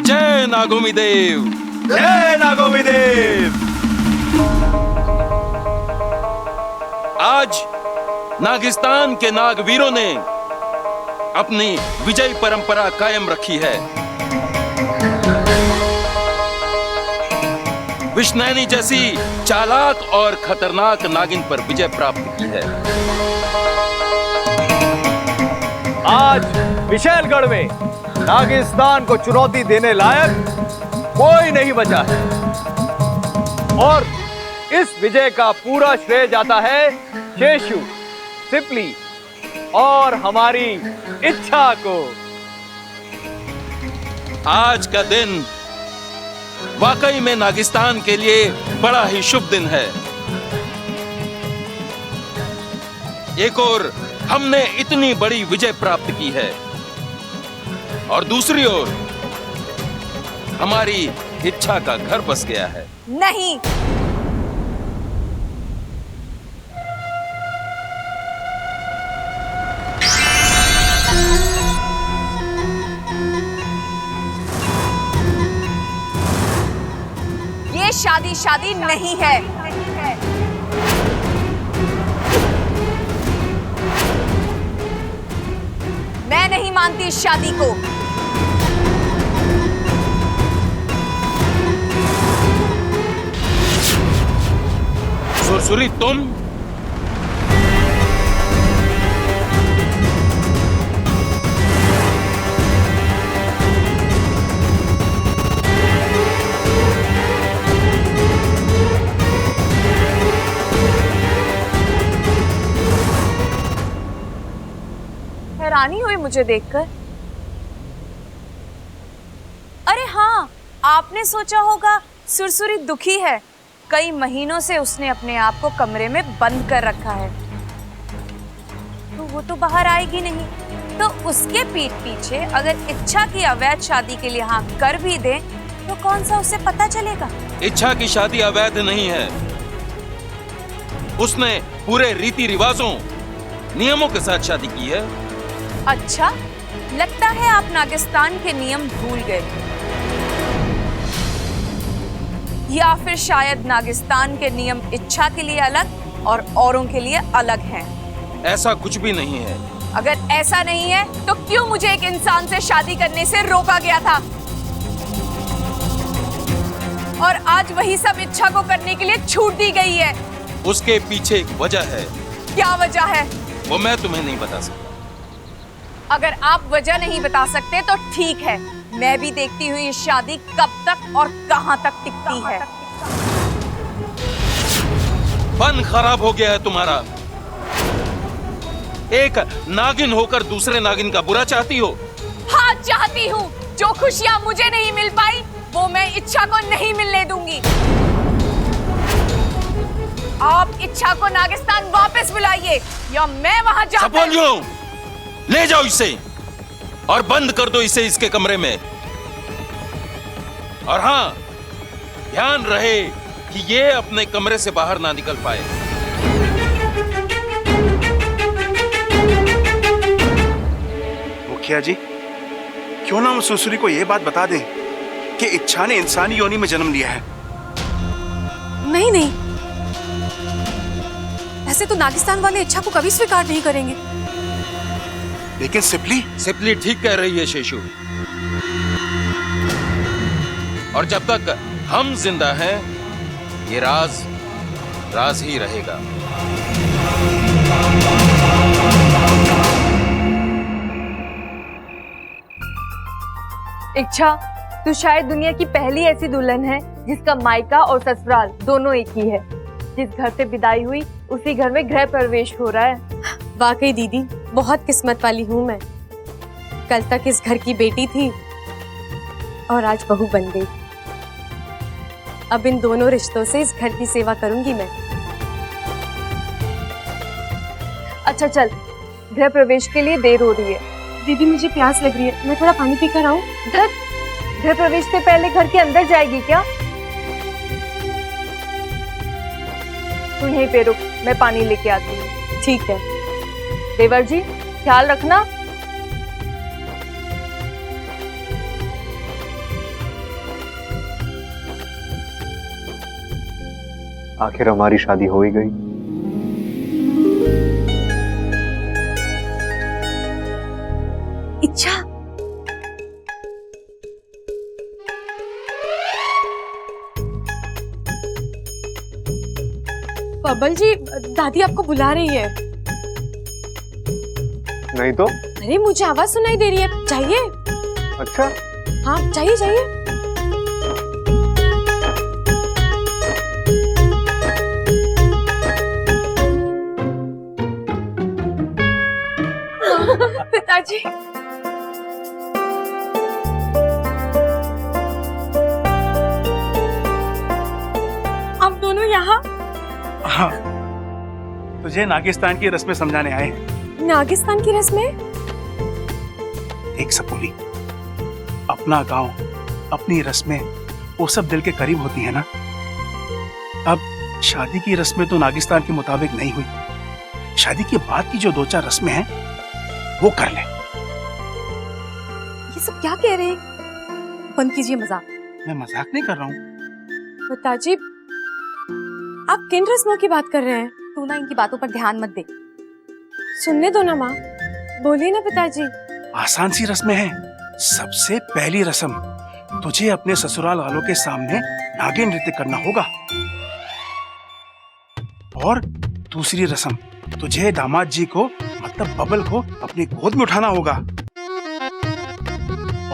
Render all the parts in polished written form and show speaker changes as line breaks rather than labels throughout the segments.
जय नागोमी देव,
जय नागोमी देव।
आज नागिस्तान के नागवीरों ने अपनी विजय परंपरा कायम रखी है। विष्णैनी जैसी चालाक और खतरनाक नागिन पर विजय प्राप्त की है।
आज विशैलगढ़ में नागिस्तान को चुनौती देने लायक कोई नहीं बचा है और इस विजय का पूरा श्रेय जाता है शेषू, सिपली और हमारी इच्छा को।
आज का दिन वाकई में नागिस्तान के लिए बड़ा ही शुभ दिन है। एक ओर हमने इतनी बड़ी विजय प्राप्त की है और दूसरी ओर हमारी इच्छा का घर बस गया है।
नहीं, ये शादी नहीं है। मैं नहीं मानती इस शादी को।
सुरसुरी, तुम
हैरानी हुई मुझे देखकर। अरे हाँ, आपने सोचा होगा सुरसुरी दुखी है। कई महीनों से उसने अपने आप को कमरे में बंद कर रखा है, तो वो तो बाहर आएगी नहीं। तो उसके पीठ पीछे अगर इच्छा की अवैध शादी के लिए हाँ कर भी दे तो कौन सा उसे पता चलेगा?
इच्छा की शादी अवैध नहीं है। उसने पूरे रीति रिवाजों, नियमों के साथ शादी की है।
अच्छा, लगता है आप नागिस्तान के नियम भूल गए, या फिर शायद नागिस्तान के नियम इच्छा के लिए अलग और औरों के लिए अलग हैं।
ऐसा कुछ भी नहीं है।
अगर ऐसा नहीं है तो क्यों मुझे एक इंसान से शादी करने से रोका गया था? और आज वही सब इच्छा को करने के लिए छूट दी गई है।
उसके पीछे एक वजह है।
क्या वजह है?
वो मैं तुम्हें नहीं बता सकता।
अगर आप वजह नहीं बता सकते तो ठीक है, मैं भी देखती हुई ये शादी कब तक और कहां तक टिकती है।
फन खराब हो गया है तुम्हारा। एक नागिन होकर दूसरे नागिन का बुरा चाहती हो?
हाँ, चाहती हूँ। जो खुशियां मुझे नहीं मिल पाई वो मैं इच्छा को नहीं मिलने दूंगी। आप इच्छा को नागिस्तान वापस बुलाइए या मैं वहां जाकर
ले जाओ इसे और बंद कर दो इसे इसके कमरे में। और हाँ, ध्यान रहे कि ये अपने कमरे से बाहर ना निकल पाए।
मुखिया जी, क्यों ना हम सुरसुरी को यह बात बता दें कि इच्छा ने इंसानी योनि में जन्म लिया है।
नहीं नहीं, ऐसे तो नागिस्तान वाले इच्छा को कभी स्वीकार नहीं करेंगे।
लेकिन
सिपली ठीक कह रही है शेषू। और जब तक हम जिंदा हैं, ये राज ही रहेगा।
इच्छा, तू शायद दुनिया की पहली ऐसी दुल्हन है जिसका मायका और ससुराल दोनों एक ही है। जिस घर से विदाई हुई उसी घर में गृह प्रवेश हो रहा है।
वाकई दीदी, बहुत किस्मत वाली हूँ मैं। कल तक इस घर की बेटी थी और आज बहू बन गई। अब इन दोनों रिश्तों से इस घर की सेवा करूंगी मैं।
अच्छा चल, गृह प्रवेश के लिए देर हो रही है।
दीदी मुझे प्यास लग रही है, मैं थोड़ा पानी पीकर आऊं?
धत, गृह प्रवेश से पहले घर के अंदर जाएगी क्या? तू यहीं पे रुक, मैं पानी लेके आती हूँ।
ठीक है।
देवर जी, ख्याल रखना।
आखिर हमारी शादी हो ही गई।
इच्छा,
बबल जी, दादी आपको बुला रही है।
नहीं तो?
अरे मुझे आवाज सुनाई दे रही है, जाइए।
अच्छा,
हाँ जाइए जाइए। पिताजी, आप दोनों यहाँ?
हाँ, तुझे नागिस्तान की रस्में समझाने आए।
नागिस्तान की रस्में?
एक सपोली, अपना गांव, अपनी रस्में, वो सब दिल के करीब होती है ना। अब शादी की रस्में तो नागिस्तान के मुताबिक नहीं हुई, शादी के बाद की जो 2-4 रस्में हैं वो कर ले।
ये सब क्या कह रहे हैं? बंद कीजिए मजाक।
मैं मजाक नहीं कर रहा हूँ।
पिताजी, आप किन रस्मों की बात कर रहे हैं? तू ना इनकी बातों पर ध्यान मत दे। सुनने दो ना माँ, बोलिए ना पिताजी।
आसान सी रस्में हैं। सबसे पहली रस्म, तुझे अपने ससुराल वालों के सामने नागिन नृत्य करना होगा। और दूसरी रस्म, तुझे दामाद जी को मतलब बबल को अपनी गोद में उठाना होगा।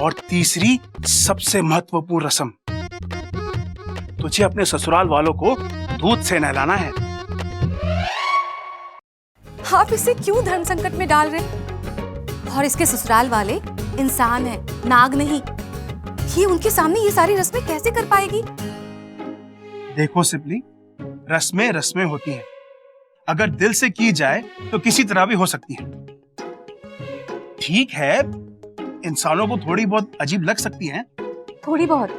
और तीसरी सबसे महत्वपूर्ण रस्म, तुझे अपने ससुराल वालों को दूध से नहलाना है।
आप इसे क्यों धर्म संकट में डाल रहे? और इसके ससुराल वाले इंसान हैं, नाग नहीं। ये उनके सामने ये सारी रस्में कैसे कर पाएगी?
देखो सिपली, रस्में रस्में होती हैं। अगर दिल से की जाए तो किसी तरह भी हो सकती है। ठीक है, इंसानों को थोड़ी बहुत अजीब लग सकती हैं।
थोड़ी बहुत?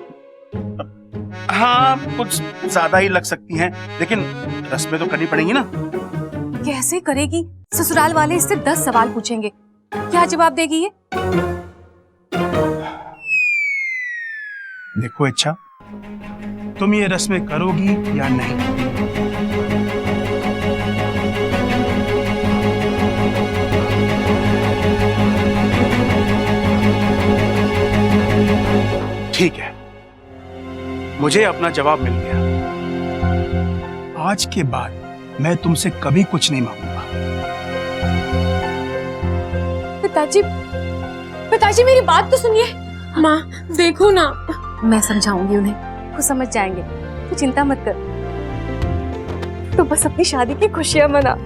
हाँ, कुछ ज्यादा ही लग सकती हैं, लेकिन रस्में तो करनी पड़ेंगी ना।
कैसे करेगी? ससुराल वाले इससे 10 सवाल पूछेंगे, क्या जवाब देगी ये?
देखो इच्छा, तुम ये रस्में करोगी या नहीं? ठीक है, मुझे अपना जवाब मिल गया। आज के बाद मैं तुमसे कभी कुछ नहीं मांगूंगा।
पिताजी, पिताजी मेरी बात तो सुनिए। माँ देखो ना।
मैं समझाऊंगी उन्हें, वो समझ जाएंगे, तू चिंता मत कर।
तो बस अपनी शादी की खुशियां मना।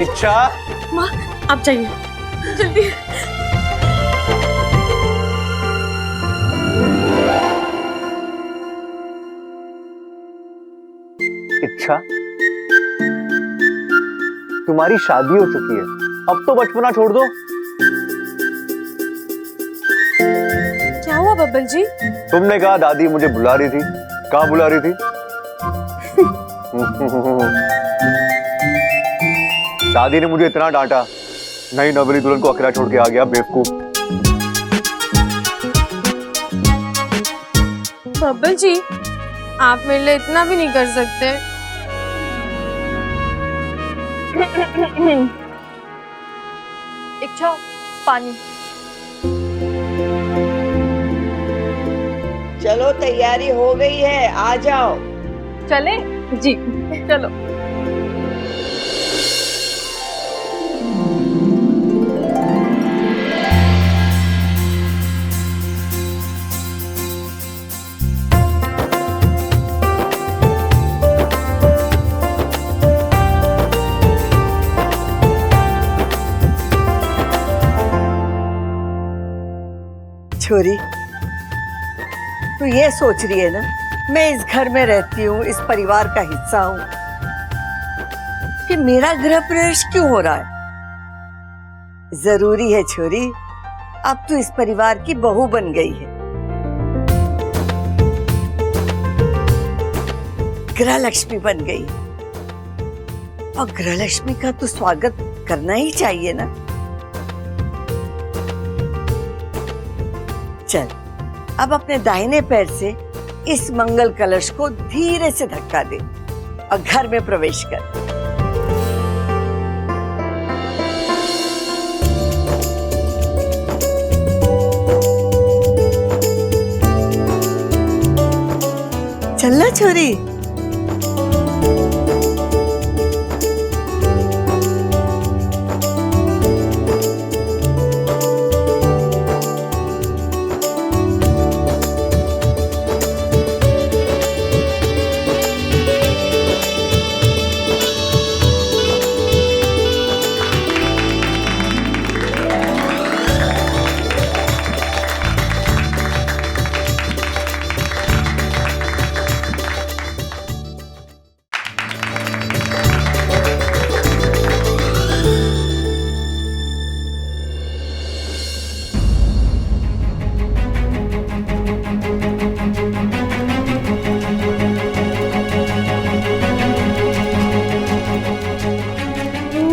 इच्छा,
माँ आप जाइए जल्दी।
इच्छा, तुम्हारी शादी हो चुकी है, अब तो बचपना छोड़ दो।
क्या हुआ बब्बल जी?
तुमने कहा दादी मुझे बुला रही थी, कहाँ बुला रही थी? दादी ने मुझे इतना डांटा, नई नवेली दुल्हन को अकेला छोड़ के आ गया, बेवकूफ।
बब्बल जी, आप मेरे लिए इतना भी नहीं कर सकते।
इच्छा, पानी।
चलो तैयारी हो गई है, आ जाओ।
चले? जी चलो।
छोरी, तू ये सोच रही है ना, मैं इस घर में रहती हूँ, इस परिवार का हिस्सा हूँ, फिर मेरा गृह प्रवेश क्यों हो रहा है? जरूरी है छोरी, अब तू इस परिवार की बहू बन गई है। गृह लक्ष्मी बन गई, और गृह लक्ष्मी का तो स्वागत करना ही चाहिए ना। चल अब अपने दाहिने पैर से इस मंगल कलश को धीरे से धक्का दे और घर में प्रवेश कर। चलना छोरी।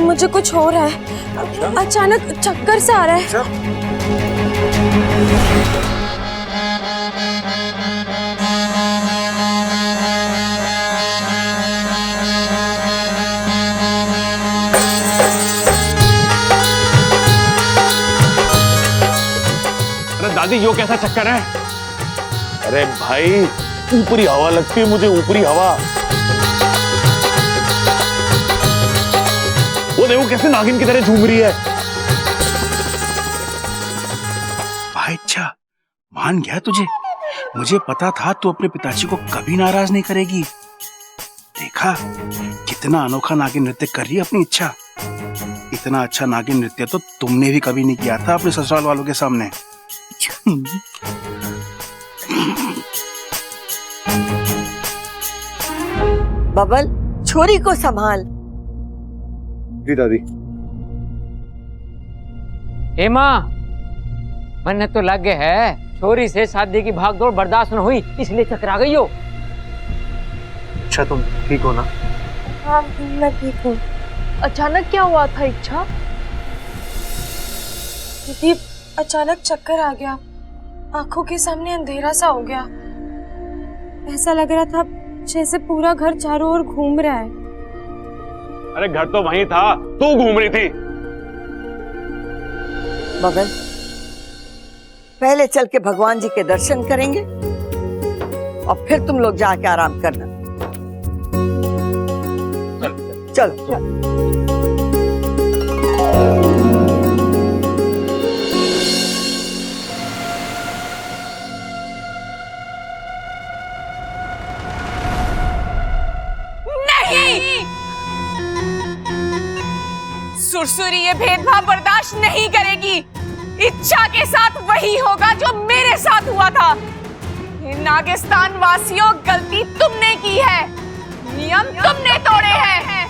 मुझे कुछ हो रहा है, अचानक चक्कर सा आ रहा है।
अरे दादी यो कैसा चक्कर है? अरे भाई ऊपरी हवा लगती है मुझे, ऊपरी हवा। वो देखो कैसे नागिन की तरह झूम रही है।
भाई अच्छा मान गया तुझे, मुझे पता था तू अपने पिताजी को कभी नाराज नहीं करेगी। देखा कितना अनोखा नागिन नृत्य कर रही है अपनी इच्छा। इतना अच्छा नागिन नृत्य तो तुमने भी कभी नहीं किया था अपने ससुराल वालों के सामने।
बबल छोरी को संभाल।
जी दादी।
हेमा, मन तो लग है, छोरी से शादी की भागदौड़ बर्दाश्त न हुई इसलिए चकरा गई हो।
अच्छा तुम ठीक हो ना?
हाँ मैं ठीक हूँ।
अचानक क्या हुआ था इच्छा?
दीदी अचानक चक्कर आ गया, आंखों के सामने अंधेरा सा हो गया। ऐसा लग रहा था जैसे पूरा घर चारों ओर घूम रहा है।
अरे घर तो वहीं था, तू घूम रही थी।
बबल पहले चल के भगवान जी के दर्शन करेंगे और फिर तुम लोग जाके आराम करना। चल चल।
सुरसुरी ये भेदभाव बर्दाश्त नहीं करेगी। इच्छा के साथ वही होगा जो मेरे साथ हुआ था। नागिस्तान वासियों, गलती तुमने की है, नियम तुमने तोड़े हैं।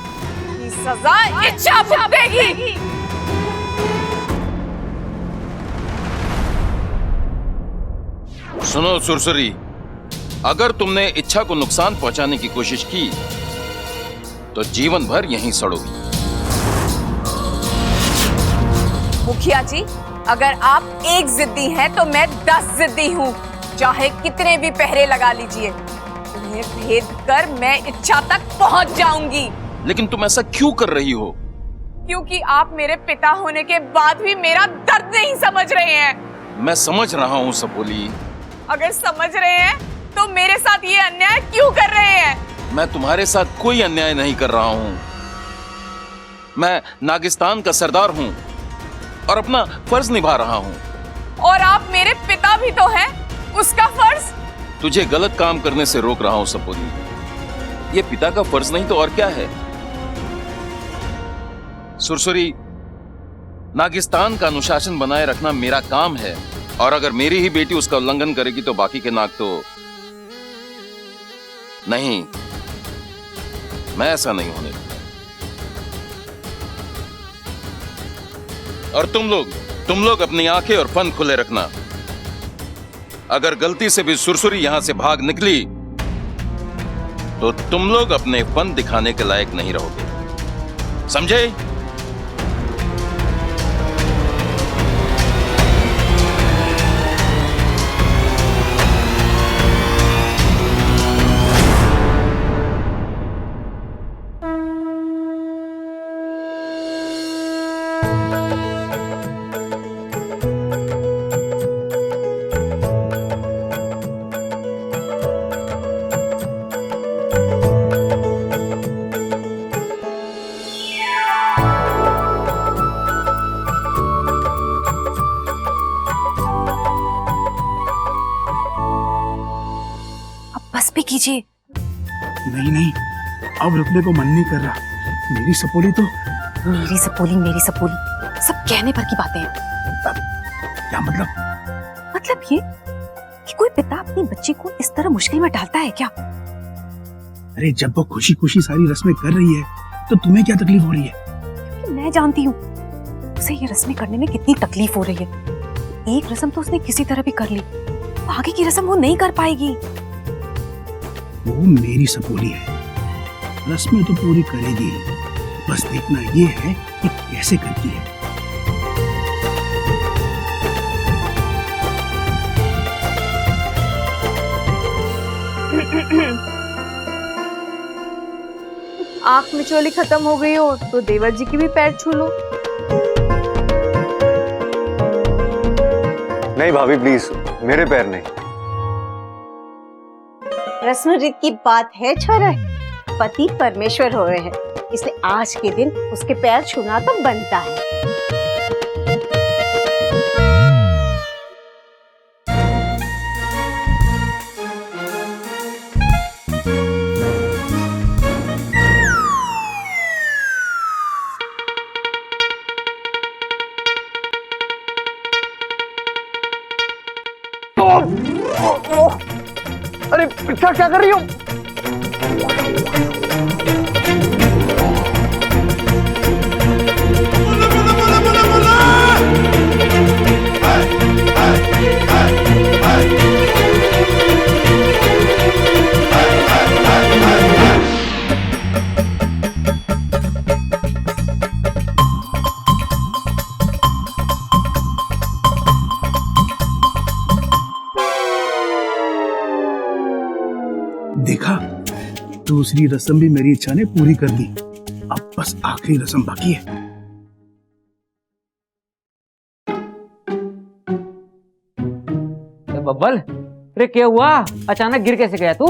ये सजा इच्छा भुगतेगी।
सुनो सुरसुरी, अगर तुमने इच्छा को नुकसान पहुंचाने की कोशिश की तो जीवन भर यहीं सड़ोगी।
मुखिया जी, अगर आप एक जिद्दी हैं तो मैं 10 जिद्दी हूँ। चाहे कितने भी पहरे लगा लीजिए, तुम्हें भेद कर मैं इच्छा तक पहुँच जाऊंगी।
लेकिन तुम ऐसा क्यों कर रही हो?
क्योंकि आप मेरे पिता होने के बाद भी मेरा दर्द नहीं समझ रहे हैं।
मैं समझ रहा हूँ सबोली।
अगर समझ रहे हैं तो मेरे साथ ये अन्याय क्यों कर रहे हैं?
मैं तुम्हारे साथ कोई अन्याय नहीं कर रहा हूँ। मैं नागिस्तान का सरदार हूँ और अपना फर्ज निभा रहा हूँ।
और आप मेरे पिता भी तो हैं, उसका फर्ज।
तुझे गलत काम करने से रोक रहा हूँ सबोली। ये पिता का फर्ज नहीं तो और क्या है? सुरसुरी, नागिस्तान का अनुशासन बनाए रखना मेरा काम है, और अगर मेरी ही बेटी उसका उल्लंघन करेगी तो बाकी के नाग तो नहीं। मैं ऐसा नहीं होने दूंगा। और तुम लोग अपनी आंखें और फन खुले रखना। अगर गलती से भी सुरसुरी यहां से भाग निकली तो तुम लोग अपने फन दिखाने के लायक नहीं रहोगे, समझे?
कीजिए।
नहीं नहीं, अब रुकने को मन नहीं कर रहा। मेरी सपोली तो।
मेरी सपोली सब कहने पर की बातें हैं।
क्या मतलब?
मतलब ये कि कोई पिता अपनी बच्ची को इस तरह मुश्किल में डालता है क्या?
अरे जब वो खुशी खुशी सारी रस्में कर रही है तो तुम्हें क्या तकलीफ हो रही है?
क्योंकि मैं जानती हूँ उसे ये रस्में करने में कितनी तकलीफ हो रही है। एक रस्म तो उसने किसी तरह भी कर ली, तो आगे की रस्म वो नहीं कर पाएगी।
वो मेरी सपोली है, रस्में तो पूरी करेगी, बस देखना ये है कि कैसे करती है।
आंख मिचोली खत्म हो गई हो तो देवर जी की भी पैर छू लो।
नहीं भाभी प्लीज, मेरे पैर नहीं।
रस्म रीत की बात है छोरा, पति परमेश्वर हो रहे हैं, इसलिए आज के दिन उसके पैर छूना तो बनता है।
अरे क्या क्या कर रही हो?
देखा, दूसरी रस्म भी मेरी इच्छा ने पूरी कर दी। अब बस आखिरी रस्म बाकी है।
बब्बल, अरे क्या हुआ? अचानक गिर कैसे गया तू?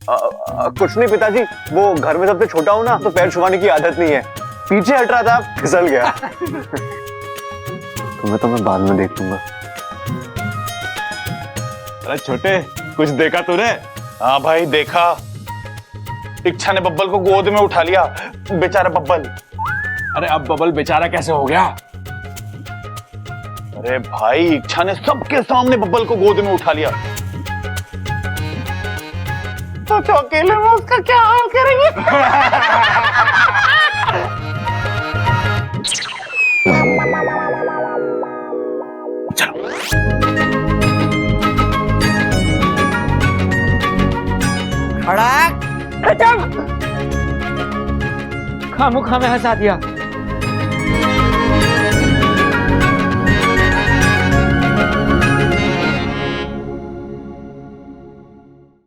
कुछ नहीं पिताजी, वो घर में सबसे छोटा हूँ ना, तो पैर छुपाने की आदत नहीं है। पीछे हट रहा था, फिसल गया। तुम्हें तो मैं बाद में देख लूंगा।
अरे छोटे, कुछ देखा तूने? हाँ भाई देखा, इच्छा ने बब्बल को गोद में उठा लिया। बेचारा बब्बल।
अरे अब बबल बेचारा कैसे हो गया?
अरे भाई इच्छा ने सबके सामने बब्बल को गोद में उठा लिया। तो अकेले में उसका क्या हाल करेंगे?
खड़क
खामोखा में हंसा दिया।